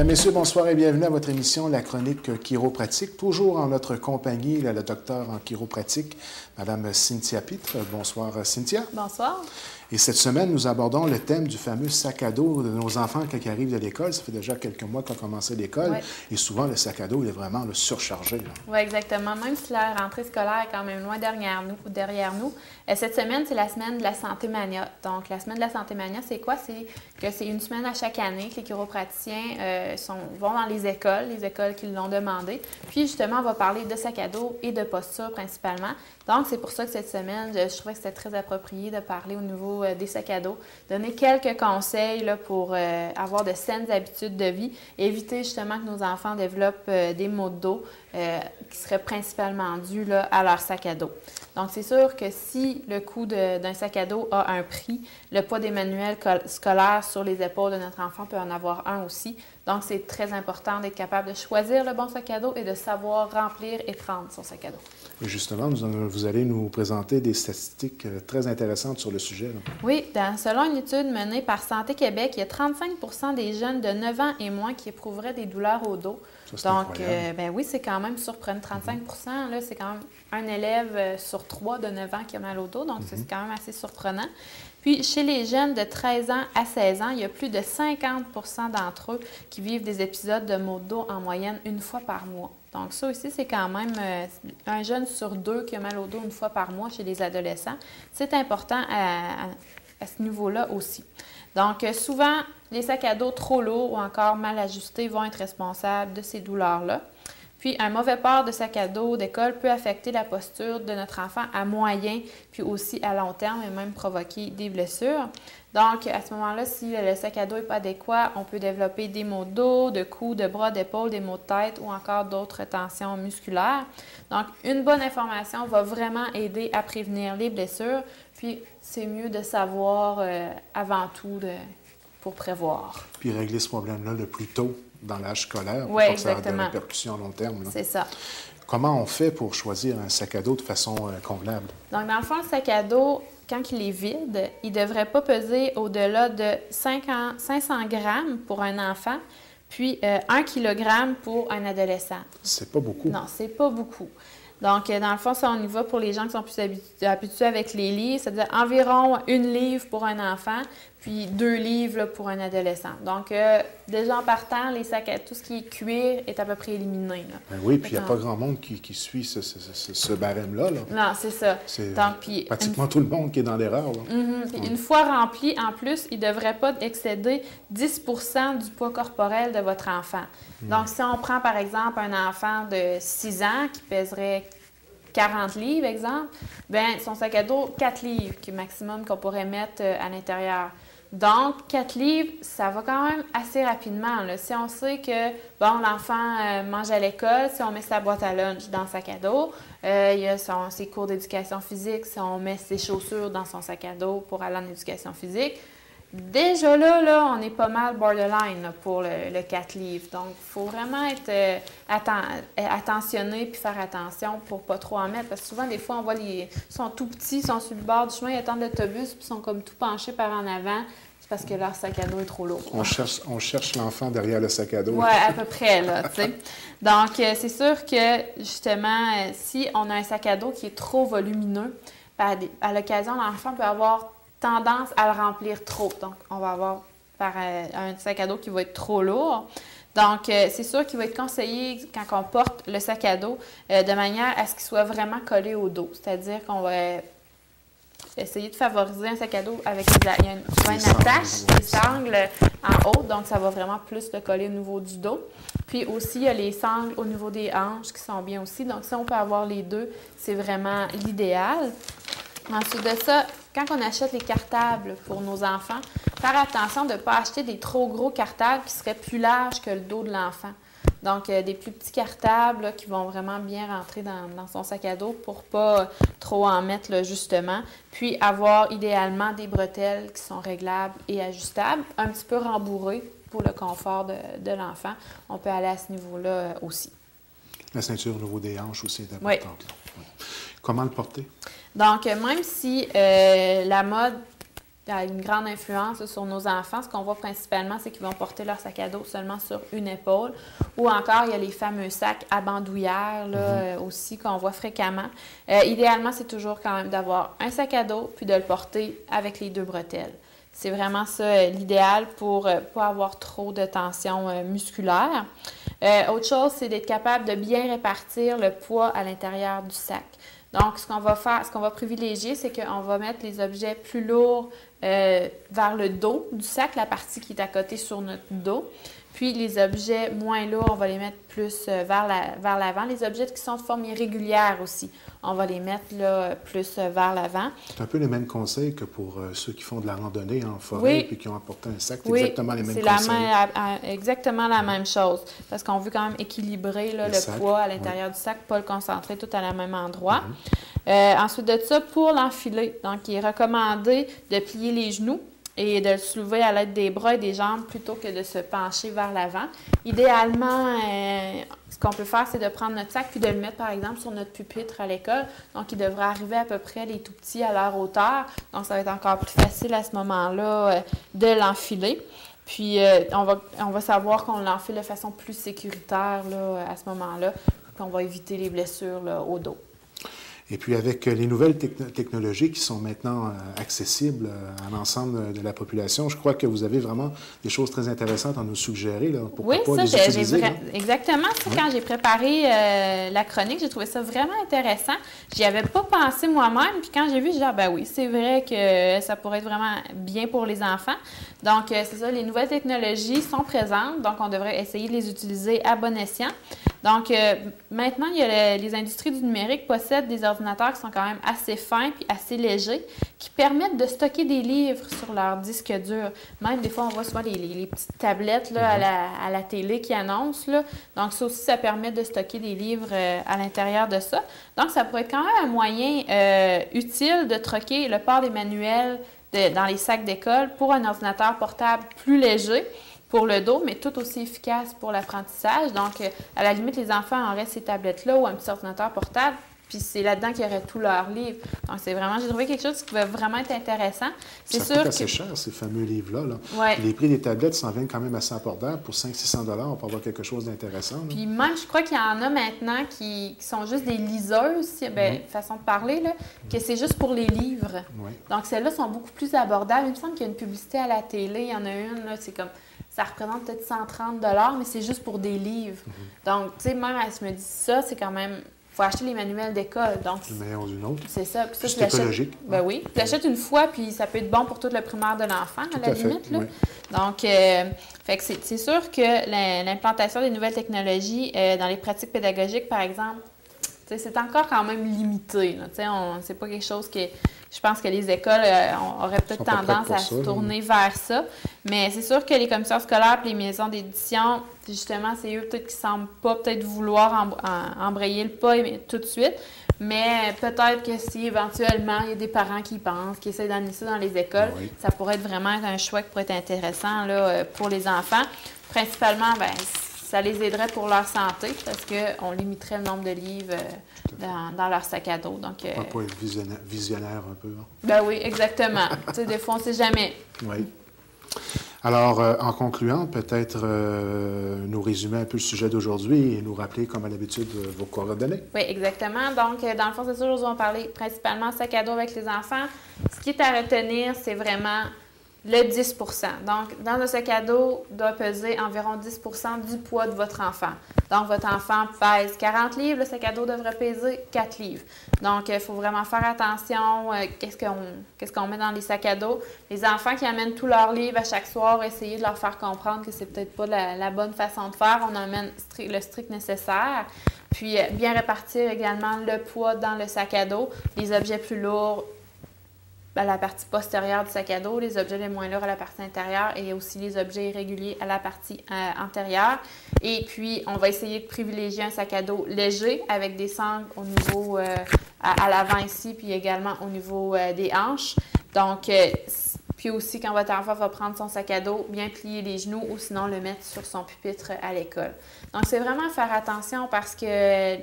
Mesdames, Messieurs, bonsoir et bienvenue à votre émission La Chronique Chiropratique. Toujours en notre compagnie, le docteur en chiropratique, Mme Cynthia Pitre. Bonsoir, Cynthia. Bonsoir. Et cette semaine, nous abordons le thème du fameux sac à dos de nos enfants quand ils arrivent de l'école. Ça fait déjà quelques mois qu'on a commencé l'école. Oui. Et souvent, le sac à dos, il est vraiment surchargé. Oui, exactement. Même si la rentrée scolaire est quand même loin derrière nous. Cette semaine, c'est la semaine de la Santé Mania. Donc, la semaine de la Santé Mania, c'est quoi? C'est que c'est une semaine à chaque année que les chiropraticiens vont dans les écoles qui l'ont demandé. Puis, justement, on va parler de sac à dos et de posture principalement. Donc, c'est pour ça que cette semaine, je trouvais que c'était très approprié de parler au niveau des sacs à dos, donner quelques conseils là, pour avoir de saines habitudes de vie, éviter justement que nos enfants développent des maux de dos qui seraient principalement dus là, à leur sac à dos. Donc, c'est sûr que si le coût d'un sac à dos a un prix, le poids des manuels scolaires sur les épaules de notre enfant peut en avoir un aussi. Donc, c'est très important d'être capable de choisir le bon sac à dos et de savoir remplir et prendre son sac à dos. Et justement, vous allez nous présenter des statistiques très intéressantes sur le sujet. Là. Oui, selon une étude menée par Santé Québec, il y a 35 des jeunes de 9 ans et moins qui éprouveraient des douleurs au dos. Ça, donc, oui, c'est quand même surprenant. 35 là, c'est quand même un élève sur 3 de 9 ans qui a mal au dos, donc c'est quand même assez surprenant. Puis, chez les jeunes de 13 ans à 16 ans, il y a plus de 50 d'entre eux qui vivent des épisodes de maux de dos en moyenne une fois par mois. Donc, ça aussi, c'est quand même un jeune sur 2 qui a mal au dos une fois par mois chez les adolescents. C'est important à ce niveau-là aussi. Donc, souvent, les sacs à dos trop lourds ou encore mal ajustés vont être responsables de ces douleurs-là. Puis, un mauvais port de sac à dos d'école peut affecter la posture de notre enfant à moyen, puis aussi à long terme, et même provoquer des blessures. Donc, à ce moment-là, si le sac à dos n'est pas adéquat, on peut développer des maux de dos, de cou, de bras, d'épaule, des maux de tête ou encore d'autres tensions musculaires. Donc, une bonne information va vraiment aider à prévenir les blessures. Puis, c'est mieux de savoir avant tout pour prévoir. Puis régler ce problème-là le plus tôt dans l'âge scolaire pour oui, que ça ait exactement. des répercussions à long terme. Là. C'est ça. Comment on fait pour choisir un sac à dos de façon convenable? Donc, dans le fond, le sac à dos, quand il est vide, il ne devrait pas peser au-delà de 500 grammes pour un enfant, puis 1 kg pour un adolescent. C'est pas beaucoup. Non, c'est pas beaucoup. Donc, dans le fond, ça, on y va pour les gens qui sont plus habitués avec les livres, c'est-à-dire environ 1 livre pour un enfant, puis 2 livres là, pour un adolescent. Donc, déjà en partant, les sacs à tout ce qui est cuir est à peu près éliminé. Là. Ben oui, puis il n'y a pas grand monde qui suit ce barème-là. Là. Non, c'est ça. C'est Donc, pratiquement tout le monde qui est dans l'erreur. Une fois rempli, en plus, il ne devrait pas excéder 10 du poids corporel de votre enfant. Donc, si on prend, par exemple, un enfant de 6 ans qui pèserait 40 livres, exemple, bien, son sac à dos, 4 livres, qui est le maximum qu'on pourrait mettre à l'intérieur. Donc, 4 livres, ça va quand même assez rapidement. Là. Si on sait que, bon, l'enfant mange à l'école, si on met sa boîte à lunch dans le sac à dos, il y a ses cours d'éducation physique, si on met ses chaussures dans son sac à dos pour aller en éducation physique, déjà là, on est pas mal borderline là, pour le 4 livres. Donc, il faut vraiment être attentionné puis faire attention pour pas trop en mettre. Parce que souvent, des fois, on voit ils sont tout petits, ils sont sur le bord du chemin, ils attendent l'autobus puis ils sont comme tout penchés par en avant. C'est parce que leur sac à dos est trop lourd. On cherche l'enfant derrière le sac à dos. Oui, à peu près, là, tu sais. Donc, c'est sûr que, justement, si on a un sac à dos qui est trop volumineux, à l'occasion, l'enfant peut avoir tendance à le remplir trop. Donc, on va avoir un sac à dos qui va être trop lourd. Donc, c'est sûr qu'il va être conseillé, quand on porte le sac à dos, de manière à ce qu'il soit vraiment collé au dos. C'est-à-dire qu'on va essayer de favoriser un sac à dos avec il y a une attache, des sangles en haut, donc ça va vraiment plus le coller au niveau du dos. Puis aussi, il y a les sangles au niveau des hanches qui sont bien aussi. Donc, si on peut avoir les deux, c'est vraiment l'idéal. Ensuite de ça, quand on achète les cartables pour nos enfants, faire attention de ne pas acheter des trop gros cartables qui seraient plus larges que le dos de l'enfant. Donc, des plus petits cartables là, qui vont vraiment bien rentrer dans son sac à dos pour ne pas trop en mettre là, justement. Puis, avoir idéalement des bretelles qui sont réglables et ajustables, un petit peu rembourrées pour le confort de l'enfant. On peut aller à ce niveau-là aussi. La ceinture au niveau des hanches aussi est importante. Oui. Comment le porter? Donc, même si la mode a une grande influence là, sur nos enfants. Ce qu'on voit principalement, c'est qu'ils vont porter leur sac à dos seulement sur une épaule. Ou encore, il y a les fameux sacs à bandoulière là, aussi qu'on voit fréquemment. Idéalement, c'est toujours quand même d'avoir un sac à dos puis de le porter avec les 2 bretelles. C'est vraiment ça l'idéal pour ne pas avoir trop de tension musculaire. Autre chose, c'est d'être capable de bien répartir le poids à l'intérieur du sac. Donc, ce qu'on va privilégier, c'est qu'on va mettre les objets plus lourds vers le dos du sac, la partie qui est à côté sur notre dos. Puis, les objets moins lourds, on va les mettre plus vers l'avant. Les objets qui sont de forme irrégulière aussi, on va les mettre là, plus vers l'avant. C'est un peu les mêmes conseils que pour ceux qui font de la randonnée en forêt et qui ont apporté un sac. C'est exactement les mêmes conseils. C'est exactement la même chose. Parce qu'on veut quand même équilibrer là, le poids à l'intérieur du sac, pas le concentrer tout à la même endroit. Ensuite de ça, pour l'enfiler, donc il est recommandé de plier les genoux et de le soulever à l'aide des bras et des jambes plutôt que de se pencher vers l'avant. Idéalement, ce qu'on peut faire, c'est de prendre notre sac puis de le mettre, par exemple, sur notre pupitre à l'école. Donc, il devrait arriver à peu près les tout-petits à leur hauteur. Donc, ça va être encore plus facile à ce moment-là de l'enfiler. Puis, on va savoir qu'on l'enfile de façon plus sécuritaire là, à ce moment-là, qu'on va éviter les blessures là, au dos. Et puis avec les nouvelles technologies qui sont maintenant accessibles à l'ensemble de la population, je crois que vous avez vraiment des choses très intéressantes à nous suggérer. Là, oui, ça, exactement. Ça, quand j'ai préparé la chronique, j'ai trouvé ça vraiment intéressant. J'y avais pas pensé moi-même. Puis quand j'ai vu, j'ai dit, ben oui, c'est vrai que ça pourrait être vraiment bien pour les enfants. Donc, c'est ça, les nouvelles technologies sont présentes. Donc, on devrait essayer de les utiliser à bon escient. Donc, maintenant, les industries du numérique possèdent des ordinateurs qui sont quand même assez fins et assez légers, qui permettent de stocker des livres sur leur disque dur. Même, des fois, on voit souvent les petites tablettes là, à la télé qui annoncent. Là. Donc, ça aussi, ça permet de stocker des livres à l'intérieur de ça. Donc, ça pourrait être quand même un moyen utile de troquer le port des manuels dans les sacs d'école pour un ordinateur portable plus léger pour le dos, mais tout aussi efficace pour l'apprentissage. Donc, à la limite, les enfants auraient ces tablettes-là ou un petit ordinateur portable, puis c'est là-dedans qu'il y aurait tous leurs livres. Donc, c'est vraiment, j'ai trouvé quelque chose qui va vraiment être intéressant. C'est ça coûte assez cher, ces fameux livres-là. Là. Ouais. Les prix des tablettes s'en viennent quand même assez abordables. Pour 500-600 $, on peut avoir quelque chose d'intéressant. Là. Puis même, je crois qu'il y en a maintenant qui sont juste des liseuses, façon de parler, là, que c'est juste pour les livres. Donc, celles-là sont beaucoup plus abordables. Il me semble qu'il y a une publicité à la télé. Il y en a une, là, c'est comme... Ça représente peut-être 130 $, mais c'est juste pour des livres. Donc, tu sais, même elle me dit ça, c'est quand même... Il faut acheter les manuels d'école. Donc, une meilleure ou une autre. C'est ça. Puis ça, c'est écologique. Ben oui. Tu l'achètes une fois, puis ça peut être bon pour tout le primaire de l'enfant, à la limite. Là. Oui. Donc, fait que c'est sûr que l'implantation des nouvelles technologies dans les pratiques pédagogiques, par exemple, c'est encore quand même limité. C'est pas quelque chose que... Je pense que les écoles auraient peut-être tendance à se tourner vers ça. Mais c'est sûr que les commissions scolaires et les maisons d'édition, justement, c'est eux peut-être qui ne semblent pas peut-être vouloir embrayer le pas tout de suite. Mais peut-être que si éventuellement il y a des parents qui y pensent, qui essaient d'amener ça dans les écoles, ça pourrait être vraiment un choix qui pourrait être intéressant là, pour les enfants. Principalement, ça les aiderait pour leur santé parce qu'on limiterait le nombre de livres dans leur sac à dos. Donc, on va pas être visionnaire un peu. Hein? Ben oui, exactement. Tu sais, des fois, on ne sait jamais. Oui. Alors, en concluant, peut-être nous résumer un peu le sujet d'aujourd'hui et nous rappeler, comme à l'habitude, vos coordonnées. Oui, exactement. Donc, dans le fond, c'est sûr, aujourd'hui, on va parler principalement sac à dos avec les enfants. Ce qui est à retenir, c'est vraiment le 10 %. Donc, dans un sac à dos, doit peser environ 10 % du poids de votre enfant. Donc, votre enfant pèse 40 livres, le sac à dos devrait peser 4 livres. Donc, il faut vraiment faire attention. Qu'est-ce qu'on met dans les sacs à dos? Les enfants qui amènent tous leurs livres à chaque soir, essayez de leur faire comprendre que c'est peut-être pas la bonne façon de faire. On amène le strict nécessaire. Puis, bien répartir également le poids dans le sac à dos. Les objets plus lourds, à la partie postérieure du sac à dos, les objets les moins lourds à la partie intérieure et aussi les objets irréguliers à la partie antérieure. Et puis, on va essayer de privilégier un sac à dos léger avec des sangles au niveau à l'avant ici, puis également au niveau des hanches. Donc, puis aussi, quand votre enfant va prendre son sac à dos, bien plier les genoux ou sinon le mettre sur son pupitre à l'école. Donc, c'est vraiment faire attention parce que,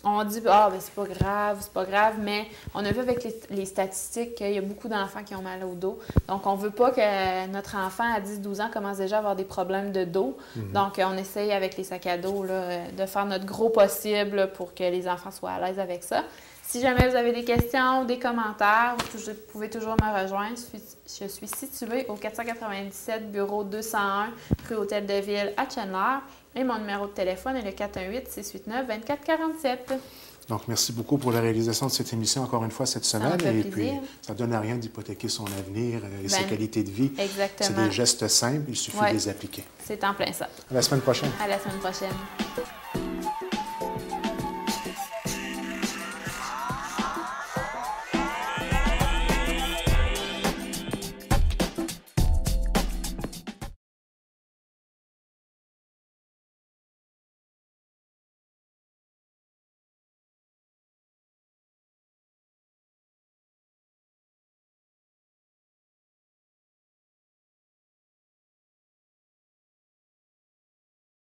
On dit, ah, ben c'est pas grave, mais on a vu avec les statistiques qu'il y a beaucoup d'enfants qui ont mal au dos. Donc, on veut pas que notre enfant à 10-12 ans commence déjà à avoir des problèmes de dos. Donc, on essaye avec les sacs à dos là, de faire notre gros possible pour que les enfants soient à l'aise avec ça. Si jamais vous avez des questions ou des commentaires, vous pouvez toujours me rejoindre. Je suis située au 497, bureau 201, rue Hôtel de Ville à Chandler. Et mon numéro de téléphone est le 418-689-2447. Donc, merci beaucoup pour la réalisation de cette émission encore une fois cette semaine. Et puis, ça ne donne à rien d'hypothéquer son avenir et sa qualité de vie. Exactement. C'est des gestes simples, il suffit de les appliquer. C'est en plein ça. À la semaine prochaine. À la semaine prochaine.